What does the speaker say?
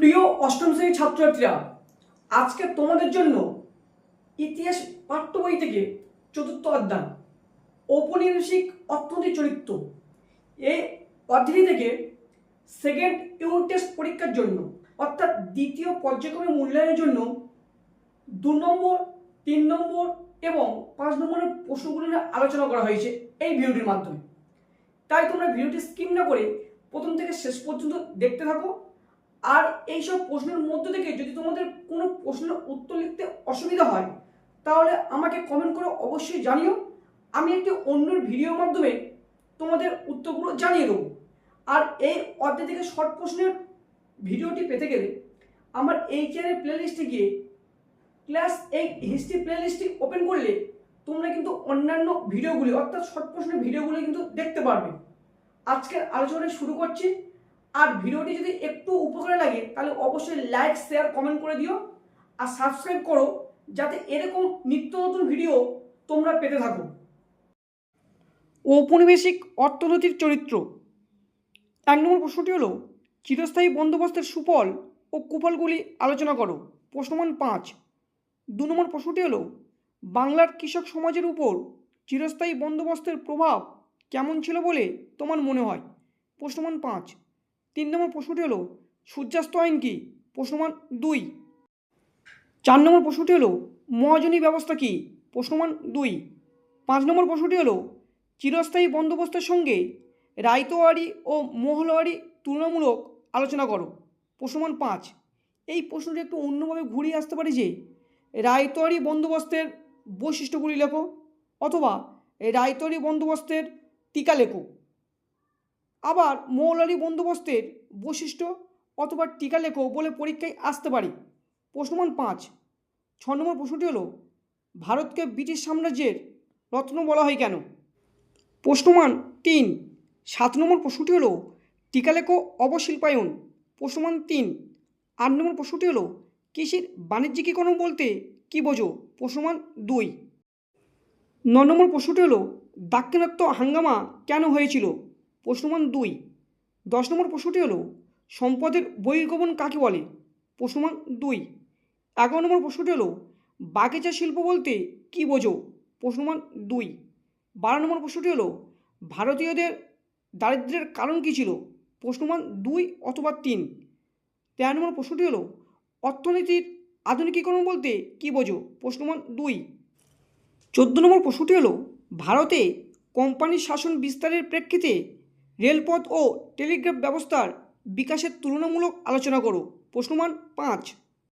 প্রিয় অষ্টম শ্রেণীর ছাত্রছাত্রীরা, আজকে তোমাদের জন্য ইতিহাস পাঠ্য বই থেকে চতুর্থ অধ্যায় ঔপনিবেশিক অর্থনৈতিক চরিত্র এই অধ্যায় থেকে সেকেন্ড ইউনিট টেস্ট পরীক্ষার জন্য অর্থাৎ দ্বিতীয় পর্যায়ক্রমে মূল্যায়নের জন্য 2 নম্বর 3 নম্বর এবং 5 নম্বরের প্রশ্নগুলি নিয়ে আলোচনা করা হয়েছে এই ভিডিওটির মাধ্যমে। তাই তোমরা ভিডিওটি স্কিপ না করে প্রথম থেকে শেষ পর্যন্ত দেখতে থাকো। আর এইসব প্রশ্নের মধ্যে থেকে যদি তোমাদের কোনো প্রশ্নের উত্তর লিখতে অসুবিধা হয় তাহলে আমাকে কমেন্ট করে অবশ্যই জানিও। আমি একটি অন্য ভিডিওর মাধ্যমে তোমাদের উত্তরগুলো জানিয়ে দেবো। আর এই অধ্যায় থেকে শর্ট প্রশ্নের ভিডিওটি পেতে গেলে আমার এই চ্যানেল প্লেলিস্টে গিয়ে ক্লাস 8 হিস্ট্রি প্লেলিস্টটি ওপেন করলে তোমরা কিন্তু অন্যান্য ভিডিওগুলি অর্থাৎ শর্ট প্রশ্নের ভিডিওগুলি কিন্তু দেখতে পারবে। আজকের আলোচনা শুরু করছি। আর ভিডিওটি যদি একটু উপকারে লাগে তাহলে অবশ্যই লাইক শেয়ার কমেন্ট করে দিও আর সাবস্ক্রাইব করো যাতে এরকম নিত্য নতুন ভিডিও তোমরা পেতে থাকো। ঔপনিবেশিক অর্থনৈতিক চরিত্র। 1 নম্বর প্রশ্নটি হলো চিরস্থায়ী বন্দোবস্তের সুফল ও কুফলগুলি আলোচনা করো। প্রশ্ন মান 5। 2 নম্বর প্রশ্নটি হলো বাংলার কৃষক সমাজের উপর চিরস্থায়ী বন্দোবস্তের প্রভাব কেমন ছিল বলে তোমার মনে হয়। প্রশ্ন মান 5। 3 নম্বর প্রশ্নটি হলো সূর্যাস্ত আইন কি। প্রশ্ন মান 2। 4 নম্বর প্রশ্নটি হলো মহাজনী ব্যবস্থা কি। প্রশ্ন মান 2। 5 নম্বর প্রশ্নটি হলো চিরস্থায়ী বন্দোবস্তের সঙ্গে রায়তোয়ারি ও মহলওয়ারি তুলনামূলক আলোচনা করো। প্রশ্ন মান 5। এই প্রশ্নটি একটু অন্যভাবে ঘুরিয়ে আসতে পারি যে রায়তোয়ারি বন্দোবস্তের বৈশিষ্ট্যগুলি লেখো অথবা রায়তোয়ারি বন্দোবস্তের টিকা লেখো। আবার মৌলারি বন্দোবস্তের বৈশিষ্ট্য অথবা টিকা লেখো বলে পরীক্ষায় আসতে পারি। প্রশ্ন মান 5। 6 নম্বর প্রশ্নটি হলো ভারতকে ব্রিটিশ সাম্রাজ্যের রত্ন বলা হয় কেন। প্রশ্ন মান 3। 7 নম্বর প্রশ্নটি হলো টিকা লেখো অবশিল্পায়ন। প্রশ্ন মান 3। 8 নম্বর প্রশ্নটি হলো কৃষির বাণিজ্যিকীকরণ বলতে কী বোঝো। প্রশ্ন মান 2। 9 নম্বর প্রশ্নটি হলো দাক্ষিণাত্য হাঙ্গামা কেন হয়েছিল। প্রশ্ন মান 2। 10 নম্বর প্রশ্নটি হলো সম্পদের বহির্গমন কাকে বলে। প্রশ্ন মান 2। 11 নম্বর প্রশ্নটি হলো বাগিচা শিল্প বলতে কী বোঝো। প্রশ্ন মান 2। 12 নম্বর প্রশ্নটি হলো ভারতীয়দের দারিদ্র্যের কারণ কী ছিল। প্রশ্ন মান 2 অথবা 3। 13 নম্বর প্রশ্নটি হলো অর্থনীতির আধুনিকীকরণ বলতে কী বোঝো। প্রশ্ন মান 2। 14 নম্বর প্রশ্নটি হলো ভারতে কোম্পানির শাসন বিস্তারের প্রেক্ষিতে রেলপথ ও টেলিগ্রাফ ব্যবস্থার বিকাশের তুলনামূলক আলোচনা করো। প্রশ্ন মান 5।